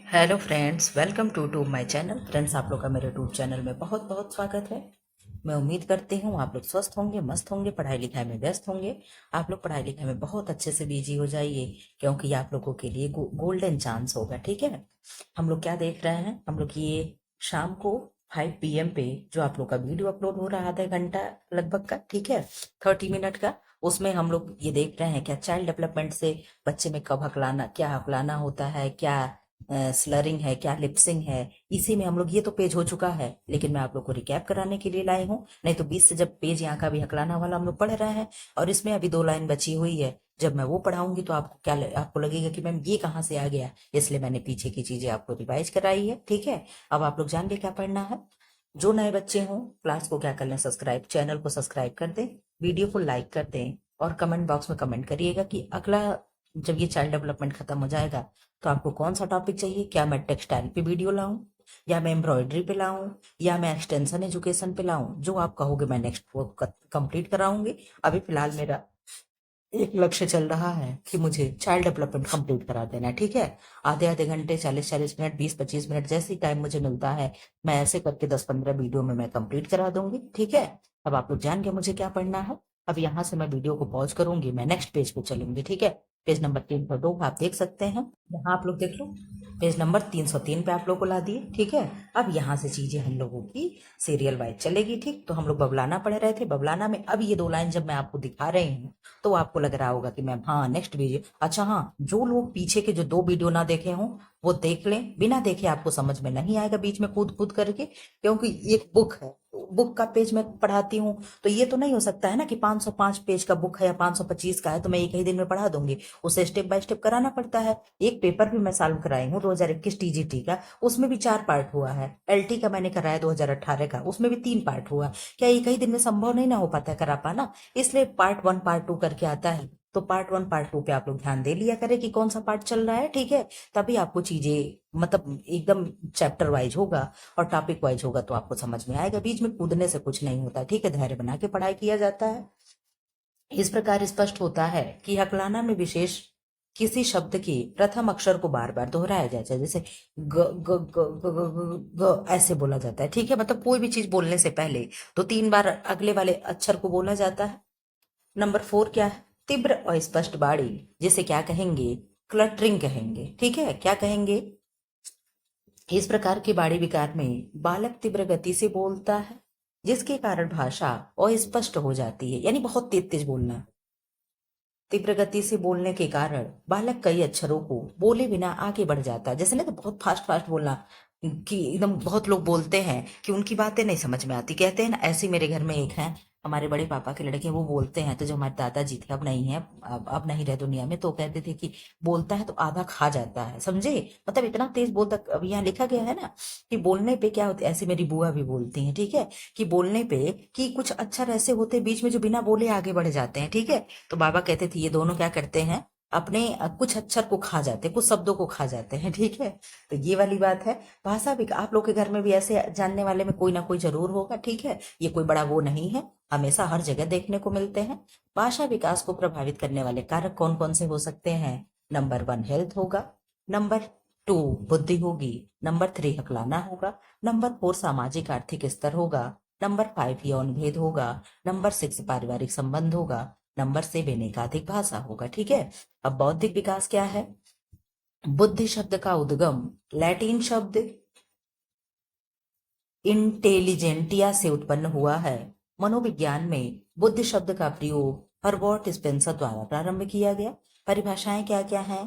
Hello friends, welcome to my channel. Friends, आप लोग का मेरे यूट्यूब चैनल में बहुत बहुत स्वागत है। मैं उम्मीद करती हूँ आप लोग स्वस्थ होंगे, मस्त होंगे, पढ़ाई लिखाई में व्यस्त होंगे। आप लोग पढ़ाई लिखाई में बहुत अच्छे से बिजी हो जाइए, क्योंकि आप लोगों के लिए गोल्डन चांस होगा। ठीक है, हम लोग क्या देख रहे हैं, हम लोग ये शाम को 5 PM पे जो आप लोग का वीडियो अपलोड हो रहा है, आधा घंटा लगभग का, ठीक है, 30 मिनट का, उसमें हम लोग ये देख रहे हैं क्या चाइल्ड डेवलपमेंट से बच्चे में कब हकलाना, क्या हकलाना होता है, क्या स्लरिंग है, क्या लिपसिंग है। इसी में हम लोग, ये तो पेज हो चुका है, लेकिन मैं आप लोग को रिकैप कराने के लिए लाई हूँ। नहीं तो 20 से जब पेज यहाँ का भी हकलाना वाला हम लोग पढ़ रहे हैं, और इसमें अभी 2 लाइन बची हुई है। जब मैं वो पढ़ाऊंगी तो आपको आपको लगेगा कि मैम ये कहाँ से आ गया, इसलिए मैंने पीछे की चीजें आपको रिवाइज कराई है। ठीक है, अब आप लोग जान गए क्या पढ़ना है। जो नए बच्चे हों, क्लास को क्या कर लें, सब्सक्राइब, चैनल को सब्सक्राइब कर दें, वीडियो को लाइक कर दें, और कमेंट बॉक्स में कमेंट करिएगा कि अगला, जब ये चाइल्ड डेवलपमेंट खत्म हो जाएगा तो आपको कौन सा टॉपिक चाहिए। क्या मैं टेक्सटाइल पे वीडियो लाऊं, या मैं एम्ब्रॉयडरी पे लाऊं, या मैं एक्सटेंशन एजुकेशन पे लाऊं, जो आप कहोगे मैं नेक्स्ट वो कंप्लीट कराऊंगी। अभी फिलहाल मेरा एक लक्ष्य चल रहा है कि मुझे चाइल्ड डेवलपमेंट कंप्लीट करा देना है। ठीक है, आधे आधे घंटे, 40-40 मिनट, 20-25 मिनट, जैसे ही टाइम मुझे मिलता है, मैं ऐसे करके 10-15 वीडियो में मैं कंप्लीट करा दूंगी। ठीक है, अब आप लोग जान गए मुझे क्या पढ़ना है। अब यहाँ से मैं वीडियो को पॉज करूंगी, मैं नेक्स्ट पेज पे चलूंगी। ठीक है, पेज नंबर 302 आप देख सकते हैं, यहाँ आप लोग देख लो, पेज नंबर 303 पे आप लोग को ला दिए। ठीक है, अब यहाँ से चीजें हम लोगों की सीरियल वाइज चलेगी। ठीक, तो हम लोग बबलाना पढ़ रहे थे, बबलाना में अब ये 2 लाइन जब मैं आपको दिखा रही हूँ तो आपको लग रहा होगा कि मैम हाँ नेक्स्ट वीडियो, अच्छा हाँ, जो लोग पीछे के जो 2 वीडियो ना देखे हों वो देख लें, बिना देखे आपको समझ में नहीं आएगा बीच में कूद कूद करके, क्योंकि एक बुक है, बुक का पेज मैं पढ़ाती हूँ। तो ये तो नहीं हो सकता है ना कि 505 पेज का बुक है या 525 का है तो मैं एक ही दिन में पढ़ा दूंगी, उसे स्टेप बाय स्टेप कराना पड़ता है। एक पेपर भी मैं सॉल्व कराई हूँ 2021 TGT का, उसमें भी 4 पार्ट हुआ है। LT का मैंने कराया 2018 का, उसमें भी 3 पार्ट हुआ। क्या एक ही दिन में संभव नहीं ना हो पाता है करा पाना, इसलिए पार्ट 1 पार्ट 2 करके आता है। तो पार्ट 1 पार्ट 2 पे आप लोग ध्यान दे लिया करें कि कौन सा पार्ट चल रहा है। ठीक है, तभी आपको चीजें मतलब एकदम चैप्टर वाइज होगा और टॉपिक वाइज होगा तो आपको समझ में आएगा, बीच में कूदने से कुछ नहीं होता। ठीक है, धैर्य बना के पढ़ाई किया जाता है। इस प्रकार स्पष्ट होता है कि हकलाना में विशेष किसी शब्द के प्रथम अक्षर को बार बार दोहराया जाता है, जैसे ग ग ग ग ग ग ग ऐसे बोला जाता है। ठीक है, मतलब कोई भी चीज बोलने से पहले तो 3 बार अगले वाले अक्षर को बोला जाता है। नंबर 4 क्या है, तीव्र और स्पष्ट बाड़ी, जिसे क्या कहेंगे, क्लटरिंग कहेंगे। ठीक है, क्या कहेंगे, इस प्रकार के बाड़ी विकार में बालक तीव्र गति से बोलता है, जिसके कारण भाषा अस्पष्ट हो जाती है, यानी बहुत तेज तेज बोलना। तीव्र गति से बोलने के कारण बालक कई अक्षरों को बोले बिना आगे बढ़ जाता है। जैसे ना, तो बहुत फास्ट फास्ट बोलना, कि एकदम बहुत लोग बोलते हैं कि उनकी बातें नहीं समझ में आती, कहते हैं ना। ऐसे ही मेरे घर में एक है, हमारे बड़े पापा के लड़के, वो बोलते हैं, तो जो हमारे दादाजी थे, अब नहीं है, अब नहीं रहे दुनिया में, तो कहते थे कि बोलता है तो आधा खा जाता है, समझे, मतलब इतना तेज बोलता। अब यहाँ लिखा गया है ना कि बोलने पे क्या होता है, ऐसे मेरी बुआ भी बोलती हैं। ठीक है, कि बोलने पे कि कुछ अक्षर ऐसे होते हैं बीच में जो बिना बोले आगे बढ़ जाते हैं। ठीक है, तो बाबा कहते थे ये दोनों क्या करते हैं, अपने कुछ अक्षर को खा जाते हैं, कुछ शब्दों को खा जाते हैं। ठीक है, तो ये वाली बात है। भाषा भी आप लोग के घर में भी ऐसे जानने वाले में कोई ना कोई जरूर होगा। ठीक है, ये कोई बड़ा वो नहीं है, हमेशा हर जगह देखने को मिलते हैं। भाषा विकास को प्रभावित करने वाले कारक कौन कौन से हो सकते हैं। नंबर 1 हेल्थ होगा, नंबर 2 बुद्धि होगी, नंबर 3 हकलाना होगा, नंबर 4 सामाजिक आर्थिक स्तर होगा, नंबर 5 यौन भेद होगा, नंबर 6 पारिवारिक संबंध होगा, नंबर 7 एकाधिक भाषा होगा। ठीक है, अब बौद्धिक विकास क्या है। बुद्धि शब्द का उद्गम लैटिन शब्द इंटेलिजेंटिया से उत्पन्न हुआ है। मनोविज्ञान में बुद्धि शब्द का प्रयोग हर्बर्ट स्पेंसर द्वारा प्रारंभ किया गया। परिभाषाएं क्या क्या हैं।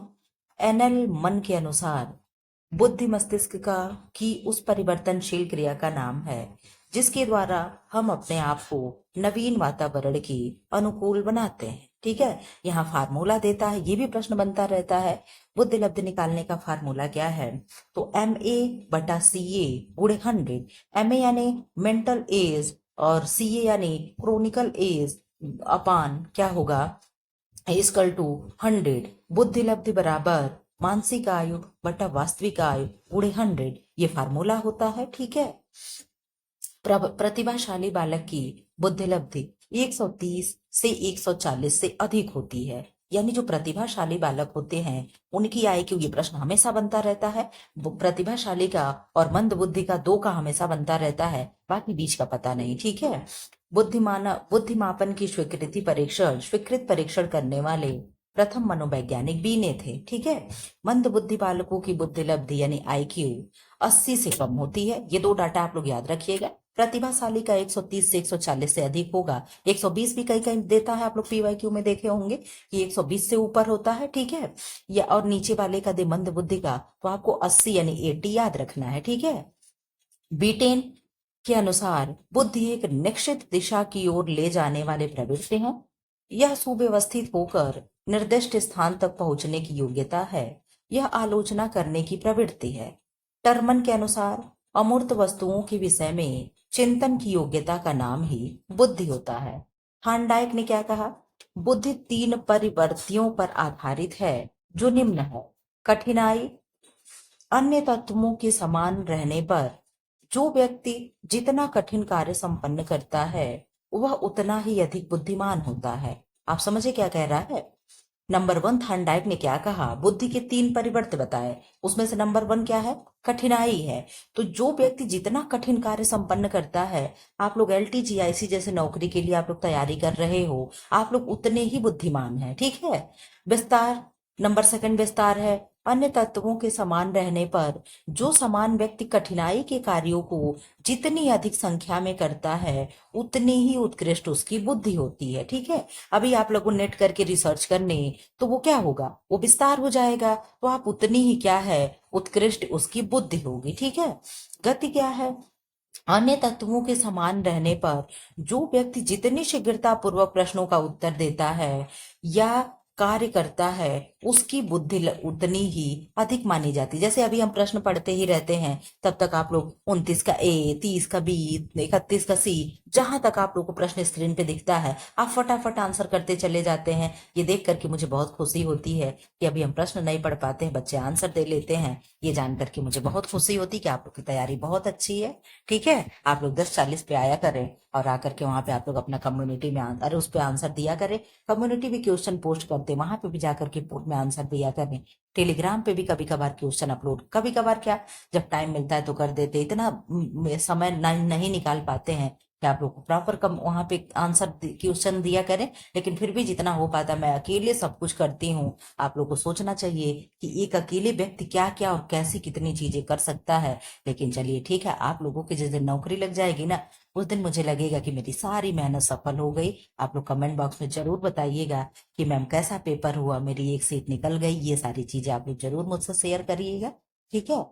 एनएल मन के अनुसार बुद्धि मस्तिष्क का की उस परिवर्तनशील क्रिया का नाम है जिसके द्वारा हम अपने आप को नवीन वातावरण के अनुकूल बनाते हैं। ठीक है, यहाँ फार्मूला देता है, ये भी प्रश्न बनता रहता है, बुद्धि लब्धि निकालने का फार्मूला क्या है। तो MA/CA × 100। MA यानी मेंटल एज और CA यानी क्रोनिकल एज अपान क्या होगा, इजकल टू 100। बुद्धि लब्धि बराबर मानसिक आयु बटा वास्तविक आयु गुणे 100, ये फार्मूला होता है। ठीक है, प्रतिभाशाली बालक की बुद्धि लब्धि 130 से 140 से अधिक होती है। यानी जो प्रतिभाशाली बालक होते हैं उनकी आईक्यू, ये प्रश्न हमेशा बनता रहता है, प्रतिभाशाली का और मंद बुद्धि का 2 का हमेशा बनता रहता है, बाकी बीच का पता नहीं। ठीक है। बुद्धिमापन की स्वीकृत परीक्षण करने वाले प्रथम मनोवैज्ञानिक बीने थे। ठीक है। मंद बुद्धि बालकों की बुद्धि लब्धि यानी आईक्यू 80 से कम होती है। ये 2 डाटा आप लोग याद रखिएगा। प्रतिभाशाली का 130 से 140 से अधिक होगा। 120 भी कहीं कहीं देता है, आप लोग पीवाईक्यू में देखे होंगे कि 120 से ऊपर होता है। ठीक है। या और नीचे वाले का दे मंद बुद्धि का, तो आपको 80 यानी 80 याद रखना है। ठीक है। बीटेन के अनुसार बुद्धि एक निश्चित दिशा की ओर ले जाने वाले प्रवृत्ति हैं। यह सुव्यवस्थित होकर निर्दिष्ट स्थान तक पहुंचने की योग्यता है। यह आलोचना करने की प्रवृत्ति है। टर्मन के अनुसार अमूर्त वस्तुओं के विषय में चिंतन की योग्यता का नाम ही बुद्धि होता है। हार्डाइक ने क्या कहा? बुद्धि 3 परिवर्तियों पर आधारित है जो निम्न है। कठिनाई, अन्य तत्वों के समान रहने पर जो व्यक्ति जितना कठिन कार्य संपन्न करता है वह उतना ही अधिक बुद्धिमान होता है। आप समझे क्या कह रहा है? नंबर 1 थार्नडाइक ने क्या कहा? बुद्धि के 3 परिवर्त बताए, उसमें से नंबर 1 क्या है? कठिनाई है। तो जो व्यक्ति जितना कठिन कार्य संपन्न करता है, आप लोग LTGIC जैसे नौकरी के लिए आप लोग तैयारी कर रहे हो, आप लोग उतने ही बुद्धिमान हैं। ठीक है। विस्तार, नंबर 2 विस्तार है। अन्य तत्वों के समान रहने पर जो समान व्यक्ति कठिनाई के कार्यों को जितनी अधिक संख्या में करता है उतनी ही उत्कृष्ट उसकी बुद्धि होती है। ठीक है। अभी आप लोगों नेट करके रिसर्च करने, तो वो क्या होगा? वो विस्तार हो जाएगा, तो आप उतनी ही क्या है, उत्कृष्ट उसकी बुद्धि होगी। ठीक है। गति क्या है? अन्य तत्वों के समान रहने पर जो व्यक्ति जितनी शीघ्रता पूर्वक प्रश्नों का उत्तर देता है या कार्य करता है उसकी बुद्धि उतनी ही अधिक मानी जाती है। जैसे अभी हम प्रश्न पढ़ते ही रहते हैं, तब तक आप लोग 29 का ए, 30 का बी, 31 का सी, जहां तक आप लोग को प्रश्न स्क्रीन पे दिखता है आप फटाफट आंसर करते चले जाते हैं। ये देख करके मुझे बहुत खुशी होती है कि अभी हम प्रश्न नहीं पढ़ पाते हैं, बच्चे आंसर दे लेते हैं। ये जान करके मुझे बहुत खुशी होती है कि आप लोग की तैयारी बहुत अच्छी है। ठीक है। आप लोग 10:40 पे आया करें और आकर के वहां पे आप लोग अपना कम्युनिटी में अरे उस पे आंसर दिया करें। कम्युनिटी भी क्वेश्चन पोस्ट करते हैं, वहां पे भी जाकर के में आंसर दिया करें। टेलीग्राम पे भी कभी कभार क्वेश्चन अपलोड, कभी कभार क्या, जब टाइम मिलता है तो कर देते, इतना समय नहीं निकाल पाते हैं कि आप लोग को प्रॉपर कम वहां पे आंसर क्वेश्चन दिया करें। लेकिन फिर भी जितना हो पाता मैं अकेले सब कुछ करती हूँ। आप लोग को सोचना चाहिए कि एक अकेले व्यक्ति क्या क्या और कैसी कितनी चीजें कर सकता है। लेकिन चलिए ठीक है, आप लोगों की जिस दिन नौकरी लग जाएगी ना, उस दिन मुझे लगेगा कि मेरी सारी मेहनत सफल हो गई। आप लोग कमेंट बॉक्स में जरूर बताइएगा कि मैम कैसा पेपर हुआ, मेरी एक सीट निकल गई। ये सारी चीजें आप लोग जरूर मुझसे शेयर करिएगा। ठीक है।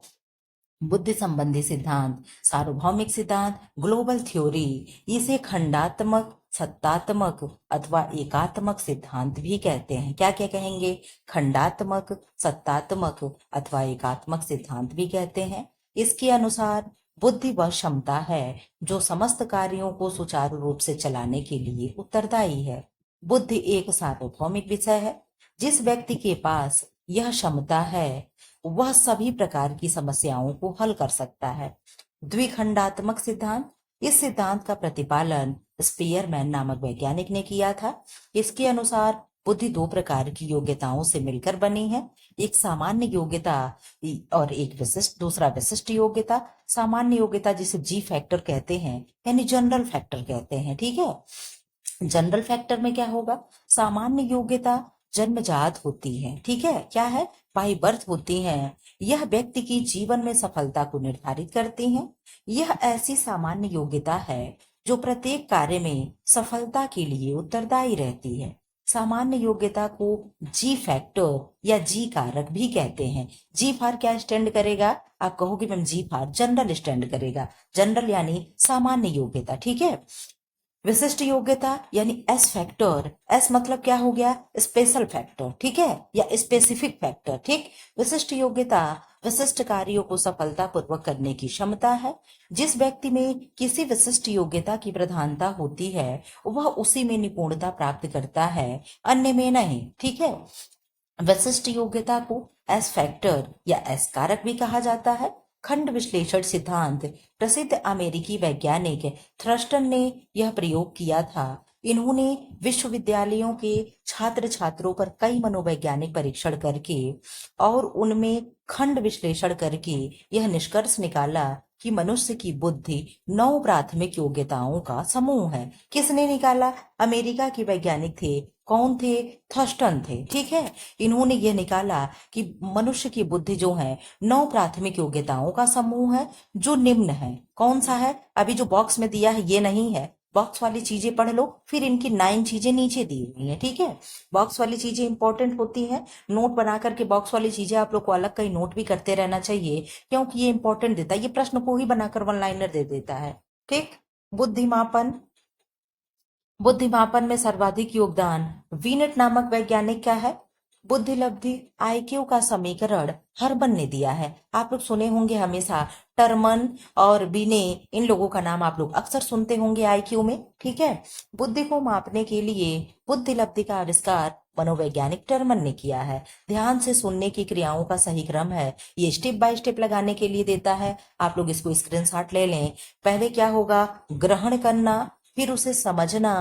बुद्धि संबंधी सिद्धांत, सार्वभौमिक सिद्धांत, ग्लोबल थ्योरी, इसे खंडात्मक, सत्तात्मक अथवा एकात्मक सिद्धांत भी कहते हैं। क्या क्या कहेंगे? खंडात्मक, सत्तात्मक अथवा एकात्मक सिद्धांत भी कहते हैं। इसके अनुसार बुद्धि वह क्षमता है जो समस्त कार्यों को सुचारू रूप से चलाने के लिए उत्तरदायी है। बुद्धि एक सार्वभौमिक विषय है। जिस व्यक्ति के पास यह क्षमता है वह सभी प्रकार की समस्याओं को हल कर सकता है। द्विखंडात्मक सिद्धांत, इस सिद्धांत का प्रतिपादन स्पीयरमैन नामक वैज्ञानिक ने किया था। इसके अनुसार बुद्धि 2 प्रकार की योग्यताओं से मिलकर बनी है, एक सामान्य योग्यता और एक दूसरा विशिष्ट योग्यता। सामान्य योग्यता जिसे जी फैक्टर कहते हैं, यानी जनरल फैक्टर कहते हैं। ठीक है। जनरल फैक्टर में क्या होगा? सामान्य योग्यता जन्मजात होती है। ठीक है। क्या है? बाय बर्थ होती हैं। यह व्यक्ति की जीवन में सफलता को निर्धारित करती हैं। यह ऐसी सामान्य योग्यता है जो प्रत्येक कार्य में सफलता के लिए उत्तरदायी रहती है। सामान्य योग्यता को जी फैक्टर या जी कारक भी कहते हैं। जी फार क्या स्टैंड करेगा? आप कहोगे मैम जी फार जनरल स्टैंड करेगा। जनरल यानी सामान्य योग्यता। ठीक है। विशिष्ट योग्यता यानी एस फैक्टर, एस मतलब क्या हो गया? Special factor. ठीक है। या स्पेसिफिक फैक्टर। ठीक। विशिष्ट योग्यता विशिष्ट कार्यों को सफलतापूर्वक करने की क्षमता है। जिस व्यक्ति में किसी विशिष्ट योग्यता की प्रधानता होती है वह उसी में निपुणता प्राप्त करता है, अन्य में नहीं। ठीक है। विशिष्ट योग्यता को एस फैक्टर या एस कारक भी कहा जाता है। खंड विश्लेषण सिद्धांत, प्रसिद्ध अमेरिकी वैज्ञानिक थ्रस्टन ने यह प्रयोग किया था। इन्होंने विश्वविद्यालयों के छात्र छात्रों पर कई मनोवैज्ञानिक परीक्षण करके और उनमें खंड विश्लेषण करके यह निष्कर्ष निकाला कि मनुष्य की बुद्धि 9 प्राथमिक योग्यताओं का समूह है। किसने निकाला? अमेरिका के वैज्ञानिक थे। कौन थे? थर्स्टन थे। ठीक है, इन्होंने यह निकाला कि मनुष्य की बुद्धि जो है 9 प्राथमिक योग्यताओं का समूह है जो निम्न है। कौन सा है? अभी जो बॉक्स में दिया है ये नहीं है, बॉक्स वाली चीजें पढ़ लो, फिर इनकी 9 चीजें नीचे दी हुई है। ठीक है, बॉक्स वाली चीजें इंपॉर्टेंट होती हैं, नोट बना करके बॉक्स वाली चीजें आप लोग को अलग कहीं नोट भी करते रहना चाहिए, क्योंकि ये इंपॉर्टेंट देता है, ये प्रश्न को ही बनाकर वन लाइनर दे देता है। ठीक, बुद्धिमापन, बुद्धिमापन में सर्वाधिक योगदान वीनेट नामक वैज्ञानिक क्या है? बुद्धिलब्धि आईक्यू का समीकरण हर्बन ने दिया है। आप लोग सुने होंगे हमेशा टर्मन और बीने, इन लोगों का नाम आप लोग अक्सर सुनते होंगे आईक्यू में। ठीक है, बुद्धि को मापने के लिए बुद्धिलब्धि का आविष्कार मनोवैज्ञानिक टर्मन ने किया है। ध्यान से सुनने की क्रियाओं का सही क्रम है, ये स्टेप बाय स्टेप लगाने के लिए देता है। आप लोग इसको स्क्रीनशॉट ले लें। पहले क्या होगा? ग्रहण करना, फिर उसे समझना,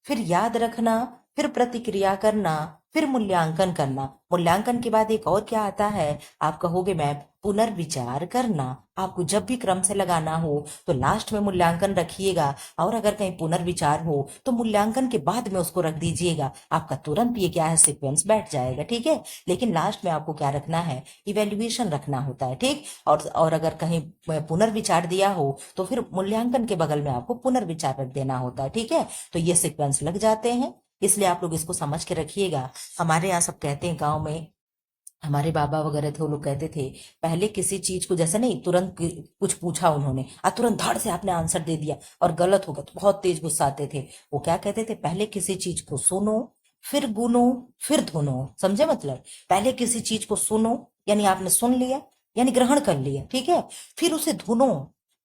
फिर याद रखना, फिर प्रतिक्रिया करना, फिर मूल्यांकन करना। मूल्यांकन के बाद एक और क्या आता है? आप कहोगे मैम पुनर्विचार करना। आपको जब भी क्रम से लगाना हो तो लास्ट में मूल्यांकन रखिएगा, और अगर कहीं पुनर्विचार हो तो मूल्यांकन के बाद में उसको रख दीजिएगा। आपका तुरंत ये क्या है, सीक्वेंस बैठ जाएगा। ठीक है, लेकिन लास्ट में आपको क्या रखना है? इवेल्युएशन रखना होता है। ठीक, और अगर कहीं पुनर्विचार दिया हो तो फिर मूल्यांकन के बगल में आपको पुनर्विचार रख देना होता है। ठीक है, तो ये सीक्वेंस लग जाते हैं, इसलिए आप लोग इसको समझ के रखिएगा। हमारे यहाँ सब कहते हैं, गांव में हमारे बाबा वगैरह थे, वो लोग कहते थे पहले किसी चीज को, जैसे नहीं तुरंत कुछ पूछा उन्होंने और तुरंत धड़ से आपने आंसर दे दिया और गलत हो गया तो बहुत तेज गुस्साते थे। वो क्या कहते थे? पहले किसी चीज को सुनो, फिर गुनो, फिर धुनो। समझे मतलब? पहले किसी चीज को सुनो, यानी आपने सुन लिया, यानी ग्रहण कर लिया। ठीक है, फिर उसे धुनो,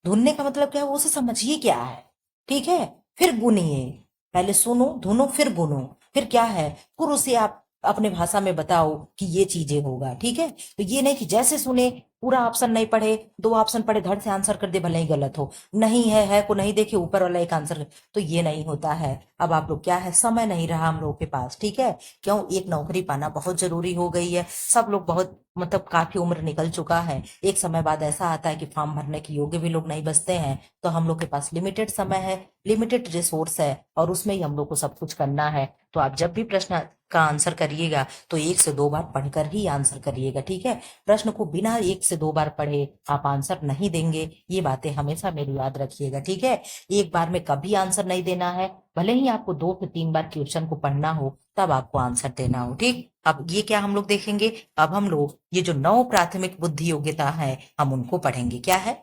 धुनने का मतलब क्या है? वो उसे समझिए क्या है। ठीक है, फिर गुनिए, पहले सुनो, धुनो, फिर गुनो, फिर क्या है, फिर उसे आप अपने भाषा में बताओ कि ये चीजें होगा। ठीक है, तो ये नहीं कि जैसे सुने पूरा ऑप्शन नहीं पढ़े, 2 ऑप्शन पढ़े धड़ से आंसर कर दे, भले ही गलत हो। नहीं है को नहीं देखे, ऊपर वाला एक आंसर, तो ये नहीं होता है। अब आप लोग क्या है, समय नहीं रहा हम लोग के पास। ठीक है, क्यों? एक नौकरी पाना बहुत जरूरी हो गई है। सब लोग बहुत मतलब काफी उम्र निकल चुका है, एक समय बाद ऐसा आता है कि फॉर्म भरने के योग्य भी लोग नहीं बचते हैं। तो हम लोग के पास लिमिटेड समय है, लिमिटेड रिसोर्स है, और उसमें ही हम लोग को सब कुछ करना है। तो आप जब भी प्रश्न का आंसर करिएगा तो 1 से 2 बार पढ़कर ही आंसर करिएगा। ठीक है, प्रश्न को बिना 1 से 2 बार पढ़े आप आंसर नहीं देंगे, ये बातें हमेशा मेरी याद रखिएगा। ठीक है, एक बार में कभी आंसर नहीं देना है, भले ही आपको 2 से 3 बार क्वेश्चन को पढ़ना हो तब आपको आंसर देना हो। ठीक, अब ये क्या हम लोग देखेंगे? अब हम लोग ये जो 9 प्राथमिक बुद्धि योग्यता है हम उनको पढ़ेंगे। क्या है?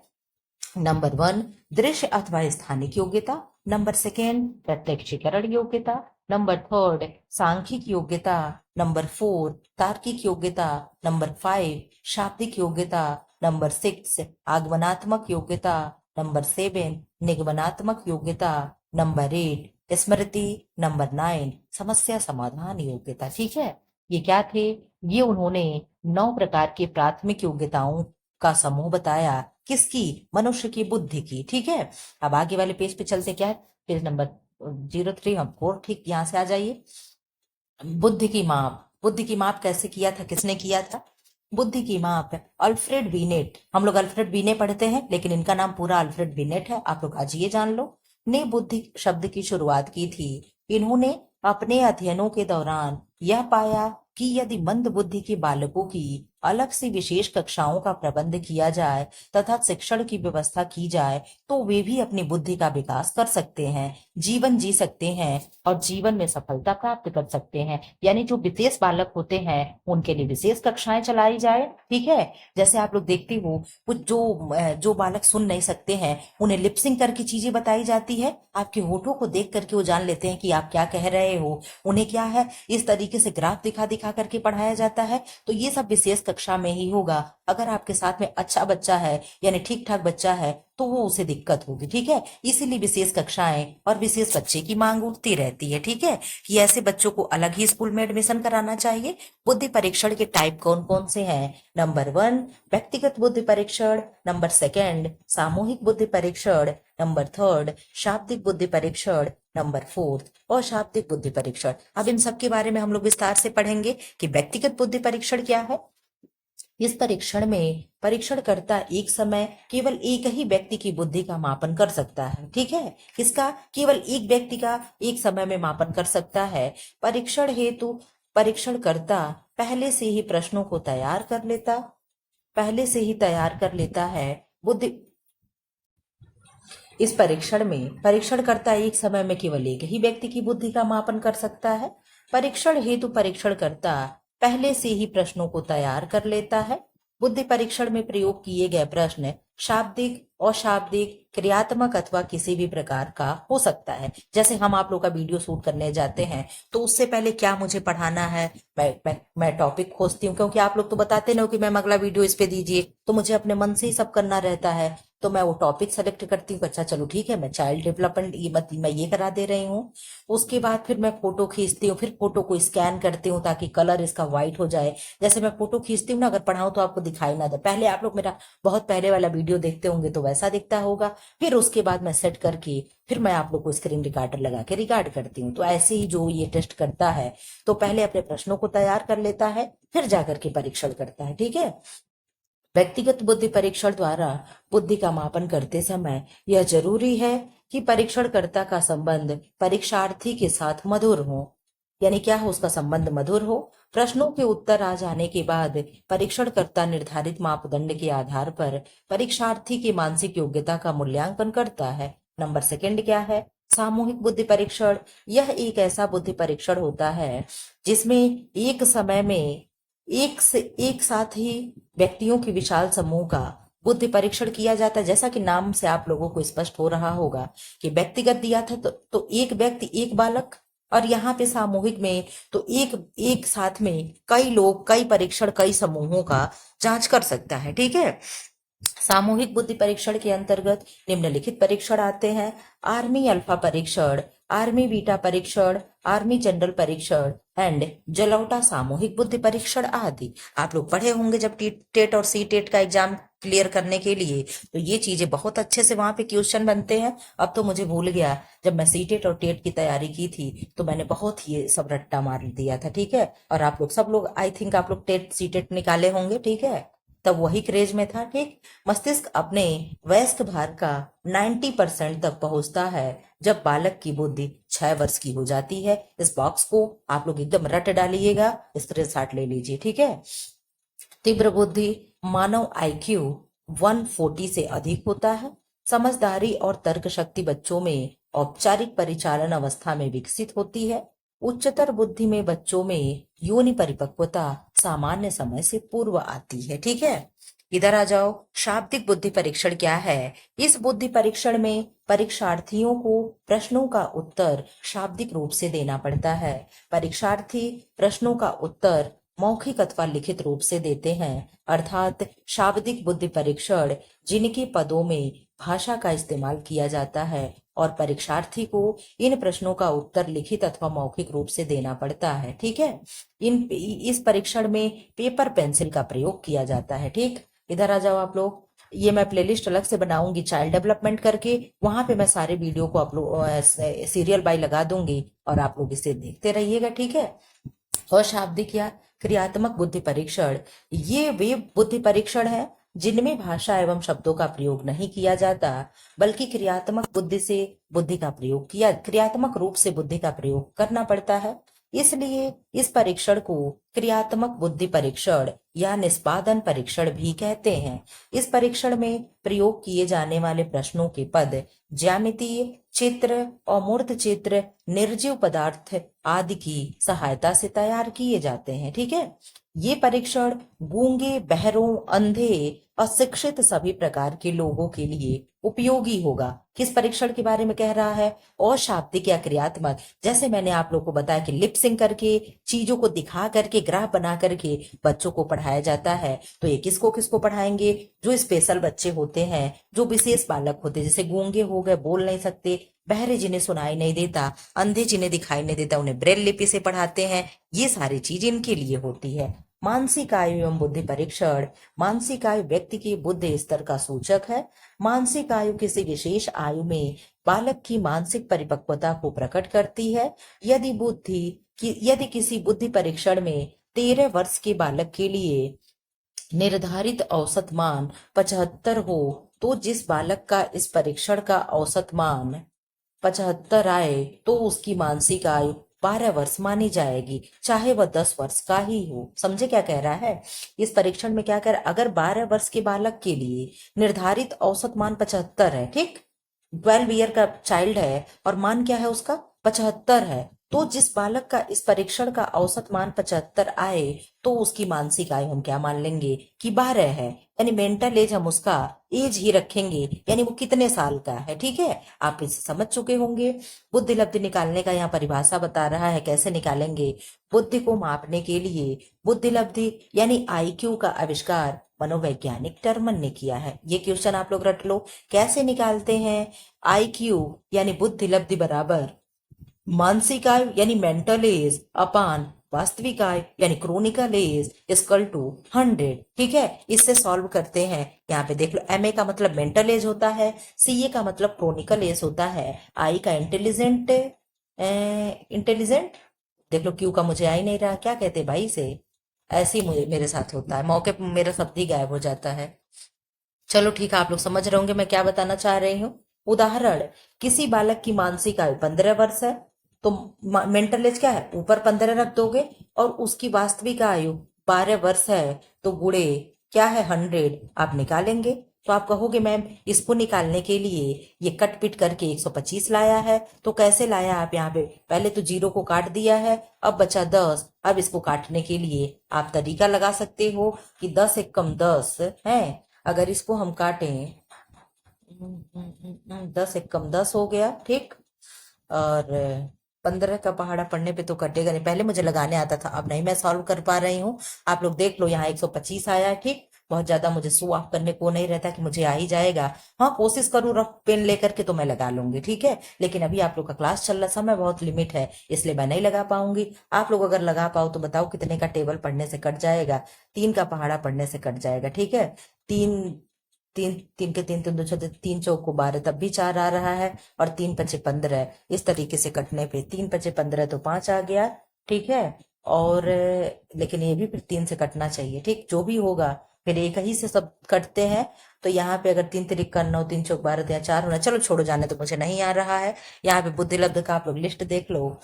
नंबर 1 दृश्य अथवा स्थानिक योग्यता, नंबर 2 प्रत्यक्षीकरण योग्यता, नंबर 3 सांख्यिक योग्यता, नंबर 4 तार्किक योग्यता, नंबर 5 शाब्दिक योग्यता, नंबर 6 आगमनात्मक योग्यता, नंबर 7 निगमनात्मक योग्यता, नंबर 8 स्मृति, नंबर 9 समस्या समाधान योग्यता। ठीक है, ये क्या थे? ये उन्होंने 9 प्रकार के प्राथमिक योग्यताओं का समूह बताया। किसकी? मनुष्य की बुद्धि की। ठीक है, अब आगे वाले पेज पे चलते। क्या है? पेज नंबर 03 हम 4। ठीक, यहाँ से आ जाइए। बुद्धि की माप, बुद्धि की माप कैसे किया था, किसने किया था? बुद्धि की माप अल्फ्रेड बीनेट, हम लोग अल्फ्रेड बीने पढ़ते हैं लेकिन इनका नाम पूरा अल्फ्रेड बीनेट है, आप लोग आज ये जान लो, ने बुद्धि शब्द की शुरुआत की थी। इन्होंने अपने अध्ययनों के दौरान यह पाया कि यदि मंद बुद्धि के बालकों की अलग से विशेष कक्षाओं का प्रबंध किया जाए तथा शिक्षण की व्यवस्था की जाए तो वे भी अपनी बुद्धि का विकास कर सकते हैं, जीवन जी सकते हैं और जीवन में सफलता प्राप्त कर सकते हैं। यानी जो विशेष बालक होते हैं उनके लिए विशेष कक्षाएं चलाई जाए। ठीक है, जैसे आप लोग देखते हो कुछ जो बालक सुन नहीं सकते हैं उन्हें लिपसिंग करके चीजें बताई जाती है, आपके होठों को देख करके वो जान लेते हैं कि आप क्या कह रहे हो। उन्हें क्या है, इस तरीके से ग्राफ दिखा दिखा करके पढ़ाया जाता है। तो ये सब विशेष कक्षा में ही होगा। अगर आपके साथ में अच्छा बच्चा है यानी ठीक ठाक बच्चा है तो वो उसे दिक्कत होगी। ठीक है, इसीलिए विशेष कक्षाएं और विशेष बच्चे की मांग उठती रहती है। ठीक है, कि ऐसे बच्चों को अलग ही स्कूल में एडमिशन कराना चाहिए। बुद्धि परीक्षण के टाइप कौन कौन से हैं? नंबर 1 व्यक्तिगत बुद्धि परीक्षण, नंबर 2 सामूहिक बुद्धि परीक्षण, नंबर 3 शाब्दिक बुद्धि परीक्षण, नंबर 4 अशाब्दिक बुद्धि परीक्षण। अब इन सब के बारे में हम लोग विस्तार से पढ़ेंगे कि व्यक्तिगत बुद्धि परीक्षण क्या है। इस परीक्षण में परीक्षणकर्ता एक समय केवल एक ही व्यक्ति की बुद्धि का मापन कर सकता है। ठीक है, किसका? केवल एक व्यक्ति का एक समय में मापन कर सकता है। परीक्षण हेतु परीक्षणकर्ता पहले से ही तैयार कर लेता है बुद्धि। इस परीक्षण में परीक्षणकर्ता एक समय में केवल एक ही व्यक्ति की बुद्धि का मापन कर सकता है। परीक्षण हेतु परीक्षणकर्ता पहले से ही प्रश्नों को तैयार कर लेता है। बुद्धि परीक्षण में प्रयोग किए गए प्रश्न शाब्दिक, अशाब्दिक, क्रियात्मक अथवा किसी भी प्रकार का हो सकता है। जैसे हम आप लोग का वीडियो शूट करने जाते हैं तो उससे पहले क्या मुझे पढ़ाना है, मैं टॉपिक खोजती हूँ, क्योंकि आप लोग तो बताते ना हो कि मैम अगला वीडियो इस पे दीजिए, तो मुझे अपने मन से ही सब करना रहता है। तो मैं वो टॉपिक सेलेक्ट करती हूँ, अच्छा चलो ठीक है, मैं चाइल्ड डेवलपमेंट मैं ये करा दे रही हूँ। उसके बाद फिर मैं फोटो खींचती हूँ, फिर फोटो को स्कैन करती हूँ ताकि कलर इसका व्हाइट हो जाए। जैसे मैं फोटो खींचती हूँ ना, अगर पढ़ाऊँ तो आपको दिखाई ना दे। पहले आप लोग मेरा बहुत पहले वाला वीडियो देखते होंगे तो वैसा दिखता होगा। फिर उसके बाद मैं सेट करके फिर मैं आप लोग को स्क्रीन रिकॉर्डर लगा के रिकॉर्ड करती हूँ। तो ऐसे ही जो ये टेस्ट करता है तो पहले अपने प्रश्नों को तैयार कर लेता है, फिर जाकर के परीक्षण करता है। ठीक है, व्यक्तिगत बुद्धि परीक्षण द्वारा बुद्धि का मापन करते समय यह जरूरी है कि परीक्षणकर्ता का संबंध परीक्षार्थी के साथ मधुर हो। यानी क्या हो? उसका संबंध मधुर हो। प्रश्नों के उत्तर आ जाने के बाद परीक्षणकर्ता निर्धारित मापदंड के आधार पर परीक्षार्थी की मानसिक योग्यता का मूल्यांकन करता है। नंबर सेकंड क्या है? सामूहिक बुद्धि परीक्षण। यह एक ऐसा बुद्धि परीक्षण होता है जिसमें एक समय में एक साथ ही व्यक्तियों के विशाल समूह का बुद्धि परीक्षण किया जाता है। जैसा कि नाम से आप लोगों को स्पष्ट हो रहा होगा कि व्यक्तिगत दिया था तो एक व्यक्ति एक बालक, और यहाँ पे सामूहिक में तो एक साथ में कई लोग, कई परीक्षण, कई समूहों का जांच कर सकता है। ठीक है, सामूहिक बुद्धि परीक्षण के अंतर्गत निम्नलिखित परीक्षण आते हैं: आर्मी अल्फा परीक्षण, आर्मी बीटा परीक्षण, आर्मी जनरल परीक्षण एंड जलौटा सामूहिक बुद्धि परीक्षण आदि। आप लोग पढ़े होंगे जब टेट और सी टेट का एग्जाम क्लियर करने के लिए, तो ये चीजें बहुत अच्छे से वहां पे क्वेश्चन बनते हैं। अब तो मुझे भूल गया, जब मैं सी टेट और टेट की तैयारी की थी तो मैंने बहुत ही ये सब रट्टा मार दिया था। ठीक है, और आप लोग सब लोग, आई थिंक आप लोग टेट सी टेट निकाले होंगे। ठीक है, तब वही क्रेज में था। ठीक, मस्तिष्क अपने वयस्क भार का 90% तक पहुंचता है जब बालक की बुद्धि 6 वर्ष की हो जाती है। इस बॉक्स को आप लोग एकदम रट डालिएगा, स्क्रीनशॉट ले लीजिए। ठीक है, तीव्र बुद्धि मानव आईक्यू 140 से अधिक होता है। समझदारी और तर्क शक्ति बच्चों में औपचारिक परिचालन अवस्था में विकसित होती है। उच्चतर बुद्धि में बच्चों में योनि परिपक्वता सामान्य समय से पूर्व आती है। ठीक है, इधर आ जाओ। शाब्दिक बुद्धि परीक्षण क्या है? इस बुद्धि परीक्षण में परीक्षार्थियों को प्रश्नों का उत्तर शाब्दिक रूप से देना पड़ता है। परीक्षार्थी प्रश्नों का उत्तर मौखिक अथवा लिखित रूप से देते हैं। अर्थात शाब्दिक बुद्धि परीक्षण जिनके पदों में भाषा का इस्तेमाल किया जाता है और परीक्षार्थी को इन प्रश्नों का उत्तर लिखित अथवा मौखिक रूप से देना पड़ता है। ठीक है, इस परीक्षण में पेपर पेंसिल का प्रयोग किया जाता है। ठीक, इधर आ जाओ आप लोग। ये मैं प्लेलिस्ट अलग से बनाऊंगी चाइल्ड डेवलपमेंट करके, वहां पे मैं सारे वीडियो को अपलोड सीरियल बाय लगा दूंगी और आप लोग इसे देखते रहिएगा। ठीक है, अशाब्दिक या क्रियात्मक बुद्धि परीक्षण, ये वे बुद्धि परीक्षण है जिनमें भाषा एवं शब्दों का प्रयोग नहीं किया जाता, बल्कि क्रियात्मक रूप से बुद्धि का प्रयोग करना पड़ता है। इसलिए इस परीक्षण को क्रियात्मक बुद्धि परीक्षण या निष्पादन परीक्षण भी कहते हैं। इस परीक्षण में प्रयोग किए जाने वाले प्रश्नों के पद ज्यामितीय चित्र और मूर्त चित्र, निर्जीव पदार्थ आदि की सहायता से तैयार किए जाते हैं। ठीक है, ये परीक्षण गूंगे, बहरों, अंधे, अशिक्षित सभी प्रकार के लोगों के लिए उपयोगी होगा। किस परीक्षण के बारे में कह रहा है? अशाब्दिक या क्रियात्मक। जैसे मैंने आप लोग को बताया कि लिप सिंक करके, चीजों को दिखा करके, ग्राफ बना करके बच्चों को पढ़ाया जाता है। तो ये किसको किसको पढ़ाएंगे? जो स्पेशल बच्चे होते हैं, जो विशेष बालक होते हैं, जैसे गूंगे हो गए, बोल नहीं सकते, बहरे जिन्हें सुनाई नहीं देता, अंधे जिन्हें दिखाई नहीं देता, उन्हें ब्रेल लिपि से पढ़ाते हैं। ये सारी चीज इनके लिए होती है। मानसिक आयु एवं बुद्धि परीक्षण। मानसिक आयु व्यक्ति की बुद्धि स्तर का सूचक है। मानसिक आयु किसी विशेष आयु में बालक की मानसिक परिपक्वता को प्रकट करती है। यदि किसी बुद्धि परीक्षण में 13 वर्ष के बालक के लिए निर्धारित औसत मान 75 हो, तो जिस बालक का इस परीक्षण का औसत मान 75 आए तो उसकी मानसिक आयु 12 वर्ष मानी जाएगी, चाहे वह 10 वर्ष का ही हो। समझे क्या कह रहा है? इस परीक्षण में क्या कह रहा है, अगर 12 वर्ष के बालक के लिए निर्धारित औसत मान 75 है, ठीक, 12 ईयर का चाइल्ड है और मान क्या है उसका 75 है, तो जिस बालक का इस परीक्षण का औसत मान 75 आए तो उसकी मानसिक आयु हम क्या मान लेंगे कि 12 है, यानी मेंटल एज हम उसका एज ही रखेंगे, यानी वो कितने साल का है। ठीक है, आप इसे समझ चुके होंगे। बुद्धि लब्धि निकालने का यहाँ परिभाषा बता रहा है, कैसे निकालेंगे। बुद्धि को मापने के लिए बुद्धि लब्धि यानी आईक्यू का आविष्कार मनोवैज्ञानिक टर्मन ने किया है। ये क्वेश्चन आप लोग रट लो। कैसे निकालते हैं? आईक्यू यानी बुद्धि लब्धि बराबर मानसिक आयु यानी मेंटल एज अपान वास्तविक आयु यानी क्रोनिकल एज इक्वल टू 100। ठीक है, इससे सॉल्व करते हैं। यहाँ पे देख लो, एमए का मतलब मेंटल एज होता है, सीए का मतलब क्रोनिकल एज होता है, आई का इंटेलिजेंट, इंटेलिजेंट देख लो, क्यू का मुझे आ ही नहीं रहा, क्या कहते हैं भाई इसे। ऐसे ही मुझे मेरे साथ होता है, मौके पर मेरा शब्द ही गायब हो जाता है। चलो ठीक है, आप लोग समझ रहे होंगे मैं क्या बताना चाह रही हूँ। उदाहरण, किसी बालक की मानसिक आयु 15 वर्ष है, तो मेंटल एज क्या है, ऊपर 15 रख दोगे, और उसकी वास्तविक आयु 12 वर्ष है, तो गुणे क्या है 100 आप निकालेंगे। तो आप कहोगे मैम इसको निकालने के लिए ये कट पिट करके 125 लाया है, तो कैसे लाया आप? यहाँ पे पहले तो 0 को काट दिया है, अब बचा 10। अब इसको काटने के लिए आप तरीका लगा सकते हो कि 10 एक कम 10 है, अगर इसको हम काटें 10 एक कम 10 हो गया, ठीक, और 15 का पहाड़ा पढ़ने पे तो कटेगा नहीं, पहले मुझे लगाने आता था, अब नहीं मैं सॉल्व कर पा रही हूँ। आप लोग देख लो, यहाँ 125 आया है, ठीक, बहुत ज्यादा मुझे शो ऑफ करने को नहीं रहता कि मुझे आ ही जाएगा। हाँ, कोशिश करूँ रफ पेन लेकर के तो मैं लगा लूंगी, ठीक है, लेकिन अभी आप लोग का क्लास चल रहा, समय बहुत लिमिट है, इसलिए मैं नहीं लगा पाऊंगी। आप लोग अगर लगा पाओ तो बताओ कितने का टेबल पढ़ने से कट जाएगा? 3 का पहाड़ा पढ़ने से कट जाएगा, ठीक है। तीन तीन तीन के तीन, तीन दो छः, 3 चौको 12, तब भी 4 आ रहा है, और 3 पचे 15, इस तरीके से कटने पे 3 पचे 15 तो 5 आ गया, ठीक है। और लेकिन ये भी फिर 3 से कटना चाहिए, ठीक, जो भी होगा फिर एक ही से सब कटते हैं। तो यहाँ पे अगर 3 तिरिक 9, 3 चौक 12 तो यहाँ 4 होना, चलो छोड़ो जाने, तो मुझे नहीं आ रहा है। यहाँ पे बुद्धि लब्ध का आप लोग लिस्ट देख लो।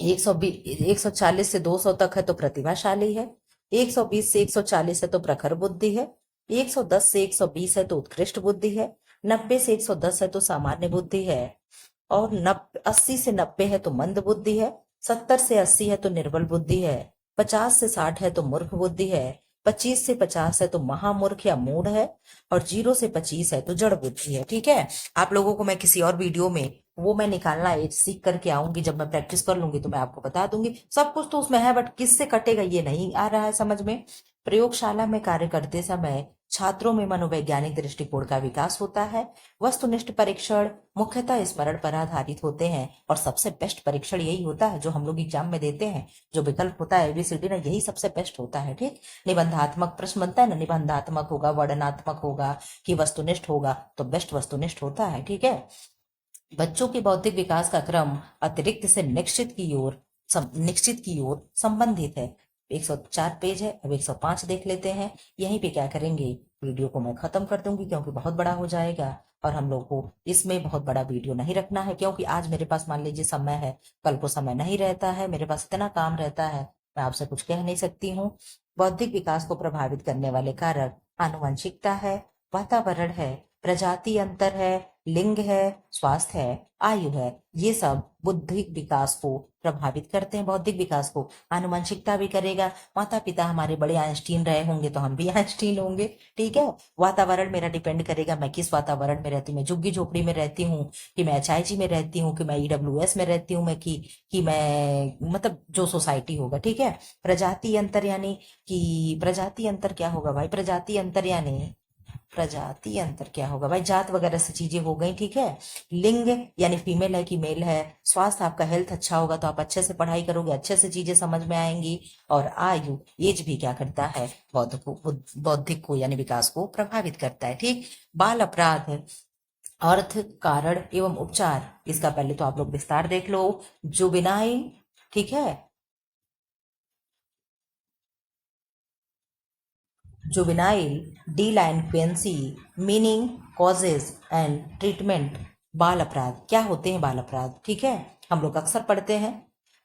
140 से 200 तक है तो प्रतिभाशाली है, 120 से 140 है तो प्रखर बुद्धि है, 110 से 120 है तो उत्कृष्ट बुद्धि है, 90 से 110 है तो सामान्य बुद्धि है, और 80 से 90 है तो मंद बुद्धि है, 70 से 80 है तो निर्बल बुद्धि है, 50 से 60 है तो मूर्ख बुद्धि है, 25 से 50 है तो महामूर्ख या मूढ़ है, और 0 से 25 है तो जड़ बुद्धि है। ठीक है, आप लोगों को मैं किसी और वीडियो में वो मैं निकालना एज सीख करके आऊंगी, जब मैं प्रैक्टिस कर लूंगी तो मैं आपको बता दूंगी। सब कुछ तो उसमें है, बट किससे कटेगा ये नहीं आ रहा है समझ में। प्रयोगशाला में कार्य करते समय छात्रों में मनोवैज्ञानिक दृष्टिकोण का विकास होता है। वस्तुनिष्ठ परीक्षण मुख्यतः स्मरण पर आधारित होते हैं, और सबसे बेस्ट परीक्षण यही होता है जो हम लोग एग्जाम में देते हैं। जो विकल्प होता है एबीसीडी ना, यही सबसे बेस्ट होता है, ठीक। निबंधात्मक प्रश्न बनता है ना, निबंधात्मक होगा, वर्णनात्मक होगा कि वस्तुनिष्ठ होगा, तो बेस्ट वस्तुनिष्ठ होता है, ठीक है। बच्चों के बौद्धिक विकास का क्रम अतिरिक्त से निश्चित की ओर संबंधित है। 104 पेज है, अब 105 देख लेते हैं। यहीं पे क्या करेंगे, वीडियो को मैं खत्म कर दूंगी क्योंकि बहुत बड़ा हो जाएगा, और हम लोग को इसमें बहुत बड़ा वीडियो नहीं रखना है, क्योंकि आज मेरे पास मान लीजिए समय है, कल को समय नहीं रहता है, मेरे पास इतना काम रहता है, मैं आपसे कुछ कह नहीं सकती हूँ। बौद्धिक विकास को प्रभावित करने वाले कारक आनुवंशिकता है, वातावरण है, प्रजाति अंतर है, लिंग है, स्वास्थ्य है, आयु है, ये सब बौद्धिक विकास को प्रभावित करते हैं। बौद्धिक विकास को आनुवंशिकता भी करेगा, माता पिता हमारे बड़े आइंस्टीन रहे होंगे तो हम भी आइंस्टीन होंगे, ठीक है। वातावरण मेरा डिपेंड करेगा, मैं किस वातावरण में रहती हूँ, मैं झुग्गी झोपड़ी में रहती हूँ कि मैं एचआईजी में रहती हूँ, कि मैं ईडब्ल्यूएस में रहती हूँ, मैं कि मैं मतलब जो सोसाइटी होगा, ठीक है। प्रजाति अंतर यानी कि प्रजाति अंतर क्या होगा भाई, प्रजाति अंतर यानी प्रजाति अंतर क्या होगा भाई, जात वगैरह से चीजें हो गई, ठीक है। लिंग यानी फीमेल है कि मेल है। स्वास्थ्य, आपका हेल्थ अच्छा होगा तो आप अच्छे से पढ़ाई करोगे, अच्छे से चीजें समझ में आएंगी। और आयु, एज भी क्या करता है, बौद्धिक को यानी विकास को प्रभावित करता है, ठीक। बाल अपराध, अर्थ, कारण एवं उपचार, इसका पहले तो आप लोग विस्तार देख लो। जुवेनाइल, ठीक है, juvenile delinquency, meaning, causes and treatment. बाल अपराध क्या होते हैं, बाल अपराध, ठीक है, हम लोग अक्सर पढ़ते हैं।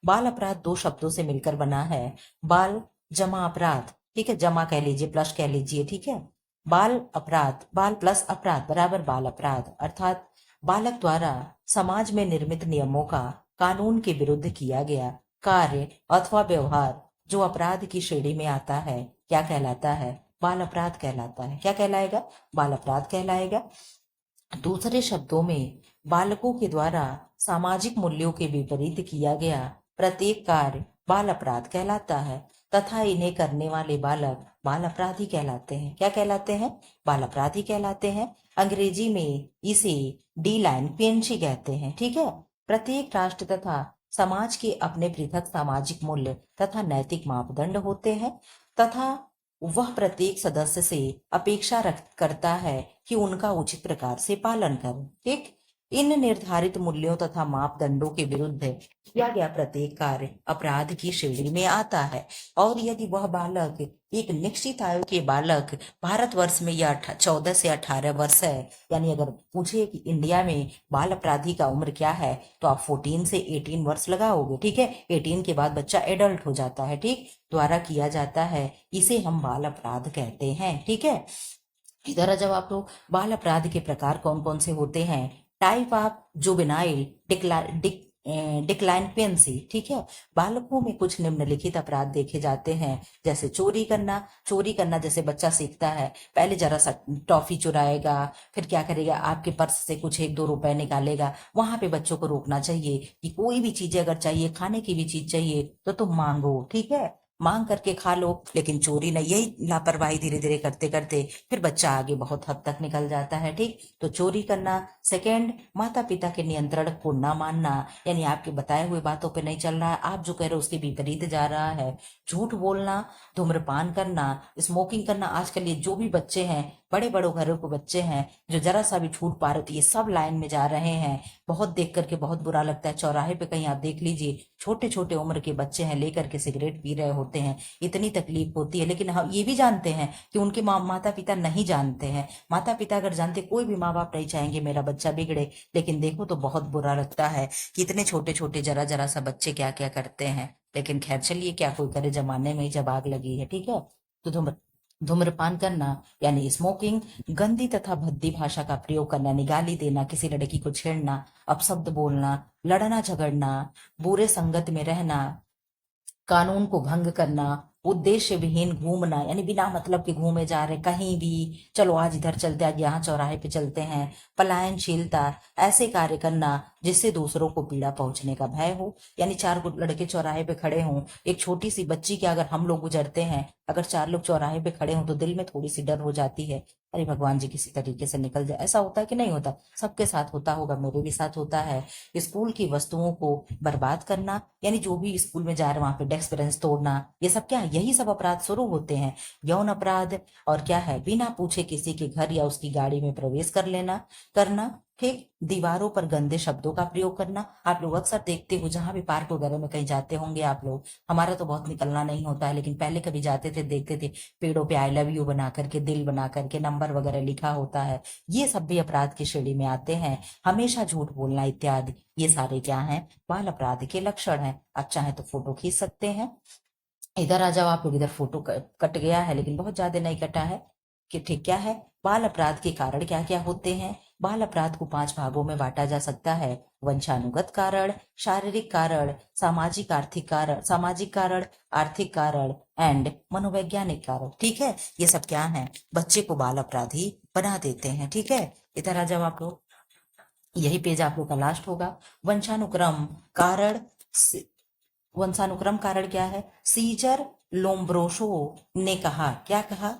बाल अपराध दो शब्दों से मिलकर बना है। बाल जमा अपराध, ठीक है, जमा कह लीजिए प्लस कह लीजिए, ठीक है। बाल अपराध, बाल प्लस अपराध बराबर बाल अपराध, अर्थात बालक द्वारा समाज में निर्मित नियमों का कानून के विरुद्ध किया गया कार्य अथवा व्यवहार जो अपराध की श्रेणी में आता है, क्या कहलाता है, बाल अपराध कहलाता है। क्या कहलाएगा, बाल अपराध कहलाएगा। दूसरे शब्दों में, बालकों के द्वारा सामाजिक मूल्यों के विपरीत किया गया प्रत्येक कार्य बाल अपराध कहलाता है तथा इन्हें करने वाले बालक बाल अपराधी कहलाते हैं। क्या कहलाते हैं, बाल अपराधी कहलाते हैं। अंग्रेजी में इसे डिलाइनक्वेंसी कहते हैं, ठीक है। प्रत्येक राष्ट्र तथा समाज के अपने पृथक सामाजिक मूल्य तथा नैतिक मापदंड होते हैं तथा वह प्रत्येक सदस्य से अपेक्षा रख करता है कि उनका उचित प्रकार से पालन करें, ठीक। इन निर्धारित मूल्यों तथा मापदंडों के विरुद्ध किया गया प्रत्येक कार्य अपराध की श्रेणी में आता है। और यदि वह बालक एक निश्चित आयु के बालक भारतवर्ष में या 14 से 18 वर्ष है, यानी अगर पूछे कि इंडिया में बाल अपराधी का उम्र क्या है तो आप 14 से 18 वर्ष लगाओगे, ठीक है। 18 के बाद बच्चा एडल्ट हो जाता है, ठीक, द्वारा किया जाता है, इसे हम बाल अपराध कहते हैं, ठीक है। इधर जब आप लोग, बाल अपराध के प्रकार कौन कौन से होते हैं, टाइप ऑफ जुवेनाइल डिक्लाइनक्वेंसी, ठीक है। बालकों में कुछ निम्नलिखित अपराध देखे जाते हैं, जैसे चोरी करना। चोरी करना जैसे बच्चा सीखता है, पहले जरा सा टॉफी चुराएगा, फिर क्या करेगा, आपके पर्स से कुछ 1-2 रुपए निकालेगा। वहां पे बच्चों को रोकना चाहिए कि कोई भी चीजें अगर चाहिए, खाने की भी चीज चाहिए तो तुम मांगो, ठीक है, मांग करके खा लो, लेकिन चोरी नहीं। यही लापरवाही धीरे धीरे करते करते फिर बच्चा आगे बहुत हद तक निकल जाता है, ठीक। तो चोरी करना। सेकेंड, माता पिता के नियंत्रण को ना मानना, यानी आपके बताए हुए बातों पे नहीं चल रहा है, आप जो कह रहे हो उसके विपरीत जा रहा है। झूठ बोलना, धूम्रपान करना, स्मोकिंग करना। आजकल ये जो भी बच्चे हैं, बड़े बड़े घरों के बच्चे हैं, जो जरा सा भी छूट पा रहे थे, ये सब लाइन में जा रहे हैं। बहुत देख करके बहुत बुरा लगता है। चौराहे पे कहीं आप देख लीजिए, छोटे छोटे उम्र के बच्चे हैं, लेकर के सिगरेट पी रहे होते हैं, इतनी तकलीफ होती है। लेकिन हम ये भी जानते हैं कि उनके माता पिता नहीं जानते हैं। माता पिता अगर जानते, कोई भी माँ बाप नहीं चाहेंगे मेरा बच्चा बिगड़े, लेकिन देखो तो बहुत बुरा लगता है कि इतने छोटे छोटे जरा जरा सा बच्चे क्या क्या करते हैं। लेकिन खैर चलिए, क्या कोई करे, जमाने में ही जब आग लगी है, ठीक है। तो धूम्रपान करना यानी स्मोकिंग, गंदी तथा भद्दी भाषा का प्रयोग करना, निगाली देना, किसी लड़की को छेड़ना, अपशब्द बोलना, लड़ना झगड़ना, बुरे संगत में रहना, कानून को भंग करना, उद्देश्य विहीन घूमना, यानी बिना मतलब के घूमे जा रहे कहीं भी, चलो आज इधर चलते, आज यहाँ चौराहे पे चलते हैं। पलायनशीलता, ऐसे कार्य करना जिससे दूसरों को पीड़ा पहुंचने का भय हो, यानी 4 लड़के चौराहे पे खड़े हों, एक छोटी सी बच्ची के अगर हम लोग गुजरते हैं, अगर 4 लोग चौराहे पे खड़े हों तो दिल में थोड़ी सी डर हो जाती है, अरे भगवान जी किसी तरीके से निकल जाए। ऐसा होता है कि नहीं होता, सबके साथ होता होगा, मेरे भी साथ होता है। स्कूल की वस्तुओं को बर्बाद करना, यानी जो भी स्कूल में जा रहे वहां पे डेस्क बेंच तोड़ना, ये सब क्या है, यही सब अपराध शुरू होते हैं। यौन अपराध, और क्या है, बिना पूछे किसी के घर या उसकी गाड़ी में प्रवेश कर लेना करना, ठीक। दीवारों पर गंदे शब्दों का प्रयोग करना, आप लोग अक्सर देखते हो जहां भी पार्क वगैरह में कहीं जाते होंगे आप लोग, हमारा तो बहुत निकलना नहीं होता है, लेकिन पहले कभी जाते थे देखते थे, पेड़ों पे आई लव यू बना करके, दिल बना करके, नंबर वगैरह लिखा होता है। ये सब भी अपराध की श्रेणी में आते हैं। हमेशा झूठ बोलना इत्यादि, ये सारे क्या हैं, बाल अपराध के लक्षण हैं। आप चाहे तो फोटो खींच सकते हैं। इधर आ जाओ आप लोग, इधर फोटो कट गया है लेकिन बहुत ज्यादा नहीं कटा है, कि ठीक क्या है, बाल अपराध के कारण क्या क्या होते हैं। बाल अपराध को 5 भागों में बांटा जा सकता है। वंशानुगत कारण, शारीरिक कारण, सामाजिक कारण, आर्थिक कारण एंड मनोवैज्ञानिक कारण, ठीक है। ये सब क्या है, बच्चे को बाल अपराधी बना देते हैं, ठीक है। इधर आ जाओ आप लोग, यही पेज आप लोग का लास्ट होगा। वंशानुक्रम कारण, वंशानुक्रम कारण क्या है, सीजर लोम्ब्रोसो ने कहा, क्या कहा,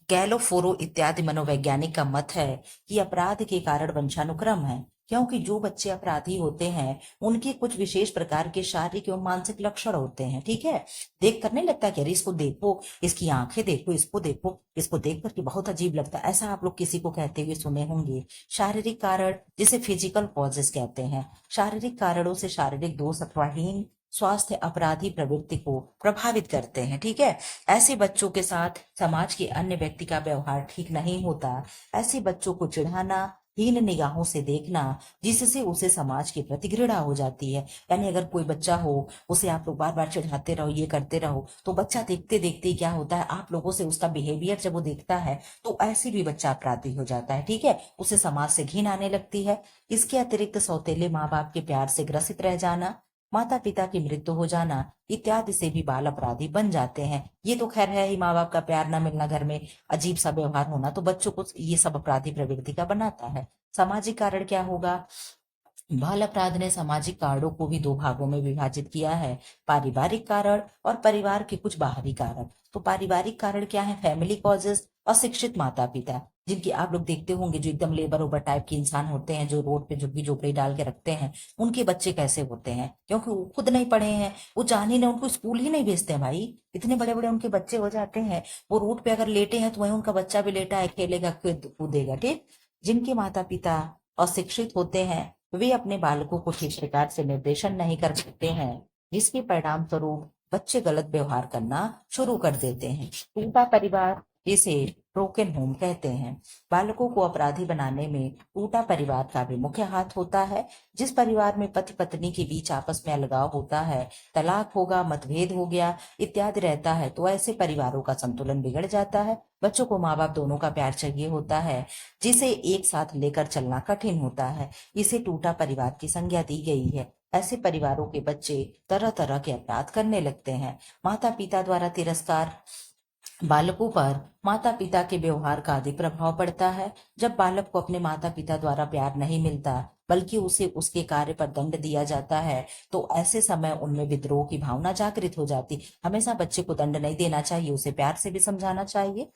गैलोफोरो इत्यादि मनोवैज्ञानिक का मत है कि अपराध के कारण वंशानुक्रम है, क्योंकि जो बच्चे अपराधी होते हैं उनके कुछ विशेष प्रकार के शारीरिक एवं मानसिक लक्षण होते हैं। ठीक है, देख कर नहीं लगता कि अरे इसको देखो, इसकी आंखें देखो, इसको देखो, इसको देख करके बहुत अजीब लगता है, ऐसा आप लोग किसी को कहते हुए सुने होंगे। शारीरिक कारण जिसे फिजिकल कॉजेस कहते हैं, शारीरिक कारणों से शारीरिक दोष अथवा हीन स्वास्थ्य अपराधी प्रवृत्ति को प्रभावित करते हैं। ठीक है, ऐसे बच्चों के साथ समाज के अन्य व्यक्ति का व्यवहार ठीक नहीं होता। ऐसे बच्चों को चिढ़ाना, हीन निगाहों से देखना, जिससे उसे समाज के प्रति घृणा हो जाती है। यानी अगर कोई बच्चा हो, उसे आप लोग बार बार चिढ़ाते रहो, ये करते रहो, तो बच्चा देखते देखते क्या होता है, आप लोगों से उसका बिहेवियर जब वो देखता है तो ऐसे भी बच्चा अपराधी हो जाता है। ठीक है, उसे समाज से घिन आने लगती है। इसके अतिरिक्त सौतेले माँ बाप के प्यार से ग्रसित रह जाना, माता पिता की मृत्यु हो जाना इत्यादि से भी बाल अपराधी बन जाते हैं। ये तो खैर है ही, माँ बाप का प्यार ना मिलना, घर में अजीब सा व्यवहार होना, तो बच्चों को ये सब अपराधी प्रवृत्ति का बनाता है। सामाजिक कारण क्या होगा? बाल अपराध ने सामाजिक कारणों को भी दो भागों में विभाजित किया है, पारिवारिक कारण और परिवार के कुछ बाहरी कारण। तो पारिवारिक कारण क्या है? फैमिली कॉजेस, अशिक्षित माता पिता, जिनकी आप लोग देखते होंगे जो एकदम लेबर ओबर टाइप के इंसान होते हैं, जो रोड पे झुग्गी झोपड़ी डाल के रखते हैं, उनके बच्चे कैसे होते हैं? क्योंकि वो खुद नहीं पढ़े हैं, वो जान ही नहीं, उनको स्कूल ही नहीं भेजते हैं भाई, इतने बड़े बड़े उनके बच्चे हो जाते हैं। वो रोड पे अगर लेटे हैं तो वहीं उनका बच्चा भी लेटा है, खेलेगा कूदेगा। ठीक, जिनके माता पिता अशिक्षित होते हैं वे अपने बालकों को ठीक प्रकार से निर्देशन नहीं कर सकते हैं, जिसके परिणाम स्वरूप बच्चे गलत व्यवहार करना शुरू कर देते हैं। टूटा परिवार, इसे ब्रोकन होम कहते हैं। बालकों को अपराधी बनाने में टूटा परिवार का भी मुख्य हाथ होता है। जिस परिवार में पति पत्नी के बीच आपस में अलगाव होता है, तलाक होगा, मतभेद हो गया इत्यादि रहता है, तो ऐसे परिवारों का संतुलन बिगड़ जाता है। बच्चों को माँ बाप दोनों का प्यार चाहिए होता है, जिसे एक साथ लेकर चलना कठिन होता है। इसे टूटा परिवार की संज्ञा दी गई है। ऐसे परिवारों के बच्चे तरह तरह के अपराध करने लगते हैं। माता पिता द्वारा तिरस्कार, बालकों पर माता पिता के व्यवहार का अधिक प्रभाव पड़ता है। जब बालक को अपने माता पिता द्वारा प्यार नहीं मिलता, बल्कि उसे उसके कार्य पर दंड दिया जाता है, तो ऐसे समय उनमें विद्रोह की भावना जागृत हो जाती। हमेशा बच्चे को दंड नहीं देना चाहिए, उसे प्यार से भी समझाना चाहिए,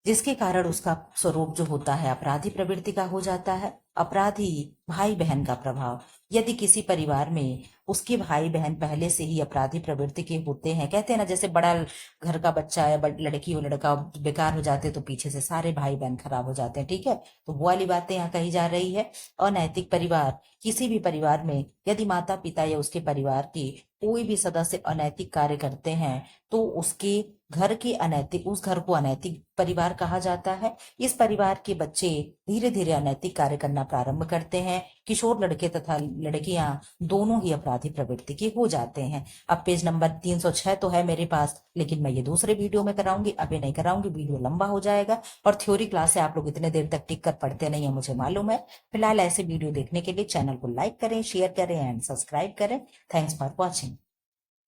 जिसके कारण उसका स्वरूप जो होता है अपराधी प्रवृत्ति का हो जाता है। अपराधी भाई बहन का प्रभाव, यदि किसी परिवार में उसके भाई बहन पहले से ही अपराधी प्रवृत्ति के होते हैं, कहते हैं ना जैसे बड़ा घर का बच्चा है, लड़की और लड़का बेकार हो जाते हैं तो पीछे से सारे भाई बहन खराब हो जाते हैं। ठीक है, तो वो वाली बातें यहाँ कही जा रही है। अनैतिक परिवार, किसी भी परिवार में यदि माता पिता या उसके परिवार के कोई भी सदस्य अनैतिक कार्य करते हैं तो उसके घर के अनैतिक, उस घर को अनैतिक परिवार कहा जाता है। इस परिवार के बच्चे धीरे धीरे अनैतिक कार्य करना प्रारंभ करते हैं। किशोर लड़के तथा लड़कियां दोनों ही अपराधी प्रवृत्ति के हो जाते हैं। अब पेज नंबर 306 तो है मेरे पास, लेकिन मैं ये दूसरे वीडियो में कराऊंगी, अभी नहीं कराऊंगी, वीडियो लंबा हो जाएगा और थ्योरी क्लास से आप लोग इतने देर तक टिक कर पढ़ते नहीं है, मुझे मालूम है। फिलहाल ऐसे वीडियो देखने के लिए चैनल को लाइक करें, शेयर करें एंड सब्सक्राइब करें। Thanks for watching.